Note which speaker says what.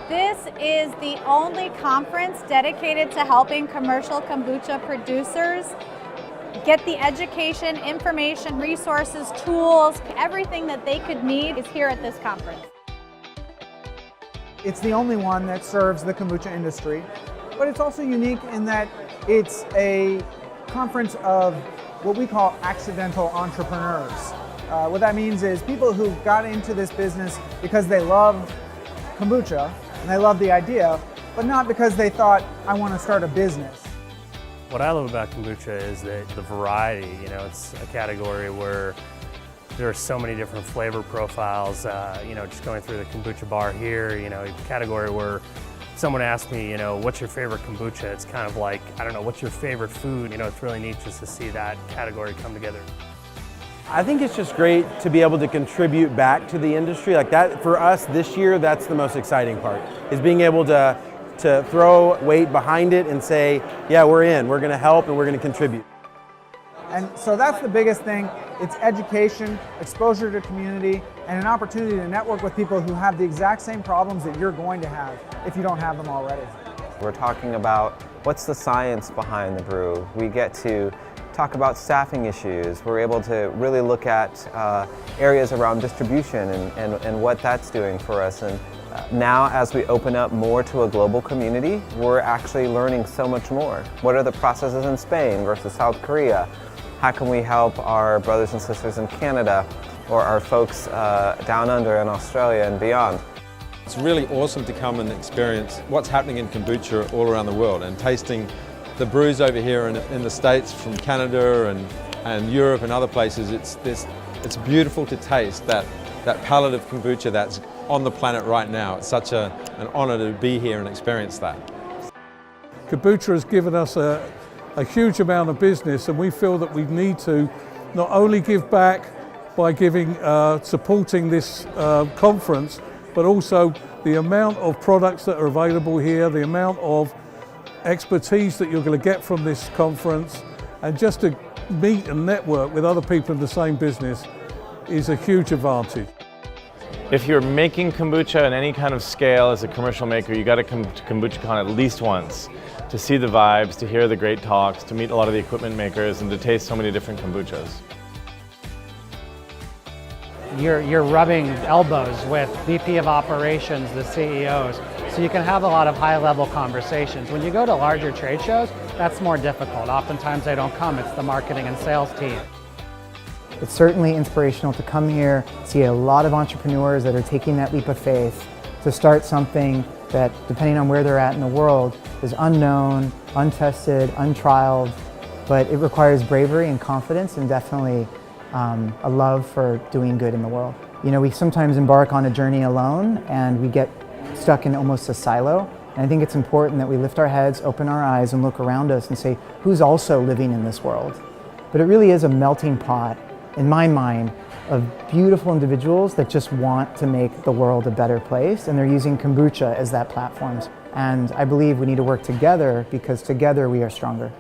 Speaker 1: This is the only conference dedicated to helping commercial kombucha producers get the education, information, resources, tools, everything that they could need is here at this conference.
Speaker 2: It's the only one that serves the kombucha industry, but it's also unique in that it's a conference of what we call accidental entrepreneurs. What that means is people who got into this business because they love kombucha and they love the idea, but not because they thought, I want to start a business.
Speaker 3: What I love about kombucha is that the variety, it's a category where there are so many different flavor profiles, just going through the kombucha bar here, a category where someone asked me, what's your favorite kombucha? It's kind of like, I don't know, what's your favorite food? It's really neat just to see that category come together.
Speaker 4: I think it's just great to be able to contribute back to the industry. Like that, for us this year, that's the most exciting part, is being able to throw weight behind it and say, yeah, we're in, we're gonna help and we're gonna contribute.
Speaker 2: And so that's the biggest thing. It's education, exposure to community, and an opportunity to network with people who have the exact same problems that you're going to have if you don't have them already.
Speaker 5: We're talking about what's the science behind the brew. We get to talk about staffing issues. We're able to really look at areas around distribution and what that's doing for us. And now as we open up more to a global community, we're actually learning so much more. What are the processes in Spain versus South Korea? How can we help our brothers and sisters in Canada or our folks down under in Australia and beyond?
Speaker 6: It's really awesome to come and experience what's happening in kombucha all around the world and tasting the brews over here in the States from Canada and Europe and other places. It's beautiful to taste that palette of kombucha that's on the planet right now. It's such an honor to be here and experience that.
Speaker 7: Kombucha has given us a huge amount of business, and we feel that we need to not only give back by supporting this conference, but also the amount of products that are available here, the amount of expertise that you're going to get from this conference, and just to meet and network with other people in the same business is a huge advantage.
Speaker 8: If you're making kombucha in any kind of scale as a commercial maker, you got to come to KombuchaCon at least once to see the vibes, to hear the great talks, to meet a lot of the equipment makers, and to taste so many different kombuchas.
Speaker 9: You're rubbing elbows with VP of operations, the CEOs, so you can have a lot of high-level conversations. When you go to larger trade shows, that's more difficult. Oftentimes they don't come, it's the marketing and sales team.
Speaker 10: It's certainly inspirational to come here, see a lot of entrepreneurs that are taking that leap of faith to start something that, depending on where they're at in the world, is unknown, untested, untrialed, but it requires bravery and confidence and definitely a love for doing good in the world. We sometimes embark on a journey alone and we get stuck in almost a silo. And I think it's important that we lift our heads, open our eyes, and look around us and say, who's also living in this world? But it really is a melting pot, in my mind, of beautiful individuals that just want to make the world a better place, and they're using kombucha as that platform. And I believe we need to work together because together we are stronger.